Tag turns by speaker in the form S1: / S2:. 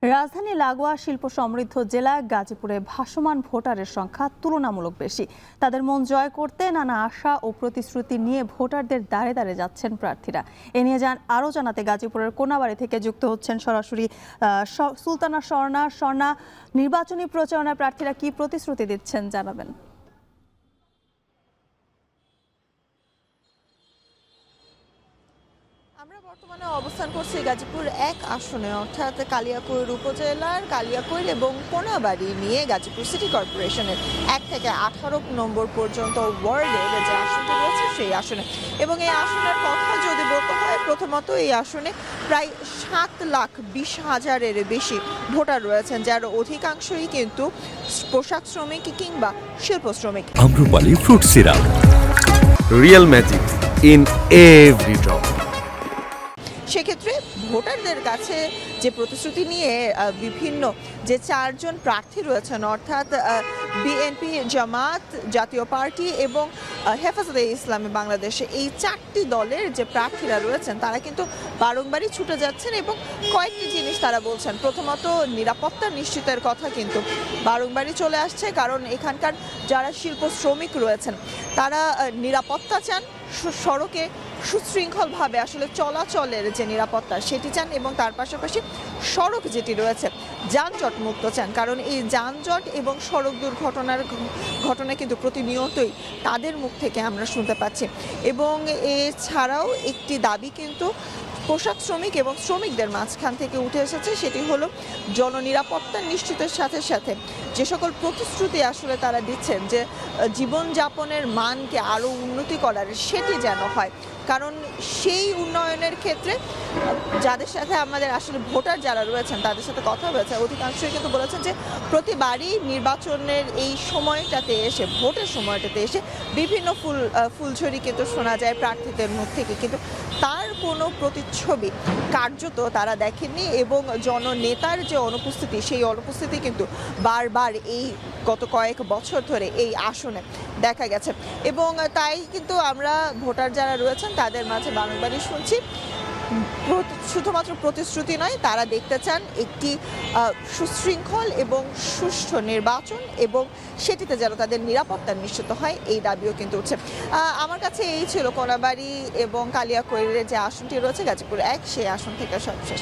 S1: রাজধানী লাগোয়া শিল্প সমৃদ্ধ জেলা গাজীপুরে ভাসমান ভোটারের সংখ্যা তুলনামূলক বেশি। তাদের মন জয় করতে নানা আশা ও প্রতিশ্রুতি নিয়ে ভোটারদের দ্বারে দ্বারে যাচ্ছেন প্রার্থীরা। এ নিয়ে আরও জানাতে গাজীপুরের কোনাবাড়ি থেকে যুক্ত হচ্ছেন সরাসরি সুলতানা স্বর্ণা। নির্বাচনী প্রচারণায় প্রার্থীরা কি প্রতিশ্রুতি দিচ্ছেন জানাবেন।
S2: আমরা বর্তমানে অবস্থান করছি গাজীপুর ১ আসনে, অর্থাৎ কালিয়াকৈর উপজেলার কালিয়াকৈর এবং কোনাবাড়ি নিয়ে গাজীপুর সিটি কর্পোরেশনের ১ থেকে ১৮ নম্বর পর্যন্ত ওয়ার্ডের যে আসনটি রয়েছে সেই আসনে। এবং এই আসনের কথা যদি বলতে হয়, প্রথমত এই আসনে প্রায় ৭,২০,০০০-এর বেশি ভোটার রয়েছেন, যার অধিকাংশই কিন্তু পোশাক শ্রমিক কিংবা শিল্প শ্রমিক।
S3: Amrapali fruit syrup, real magic in every drop.
S2: সেক্ষেত্রে ভোটারদের কাছে যে প্রতিশ্রুতি নিয়ে বিভিন্ন যে ৪ জন প্রার্থী রয়েছেন, অর্থাৎ বিএনপি, জামাত, জাতীয় পার্টি এবং হেফাজতে ইসলামী বাংলাদেশে, এই ৪টি দলের যে প্রার্থীরা রয়েছেন তারা কিন্তু বারংবারই ছুটে যাচ্ছেন এবং কয়েকটি জিনিস তারা বলছেন। প্রথমত নিরাপত্তা নিশ্চিতের কথা কিন্তু বারংবারই চলে আসছে, কারণ এখানকার যারা শিল্প শ্রমিক রয়েছেন তারা নিরাপত্তা চান, সড়কে সুশৃঙ্খলভাবে আসলে চলাচলের যে নিরাপত্তা সেটি চান, এবং তার পাশাপাশি সড়ক যেটি রয়েছে যানজট মুক্ত চান, কারণ এই যানজট এবং সড়ক দুর্ঘটনার ঘটনা কিন্তু প্রতিনিয়তই তাদের মুখ থেকে আমরা শুনতে পাচ্ছি। এবং এছাড়াও একটি দাবি কিন্তু পোশাক শ্রমিক এবং শ্রমিকদের মাঝখান থেকে উঠে এসেছে, সেটি হলো জননিরাপত্তা নিশ্চিতের সাথে সাথে যে সকল প্রতিশ্রুতি আসলে তারা দিচ্ছেন যে জীবনযাপনের মানকে আরও উন্নতি করার, সেটি যেন হয়। কারণ সেই উন্নয়নের ক্ষেত্রে যাদের সাথে আমাদের আসলে ভোটার যারা রয়েছেন তাদের সাথে কথা হয়েছে, অধিকাংশই কিন্তু বলেছেন যে প্রতিবারই নির্বাচনের এই সময়টাতে এসে, ভোটের সময়টাতে এসে বিভিন্ন ফুলঝুরি কিন্তু শোনা যায় প্রার্থীদের মুখ থেকে, কিন্তু তার কোনো প্রতিচ্ছবি কার্যত তারা দেখেননি। এবং জননেতার যে অনুপস্থিতি, সেই অনুপস্থিতি কিন্তু বারবার এই গত কয়েক বছর ধরে এই আসনে দেখা গেছে। এবং তাই কিন্তু আমরা ভোটার যারা রয়েছেন তাদের মাঝে বারংবারই শুনছি, শুধুমাত্র প্রতিশ্রুতি নয়, তারা দেখতে চান একটি সুশৃঙ্খল এবং সুষ্ঠু নির্বাচন, এবং সেটিতে যেন তাদের নিরাপত্তা নিশ্চিত হয়, এই দাবিও কিন্তু উঠছে। আমার কাছে এই ছিল কোনাবাড়ি এবং কালিয়াকৈরের যে আসনটি রয়েছে গাজীপুর ১, সেই আসন থেকে সর্বশেষ।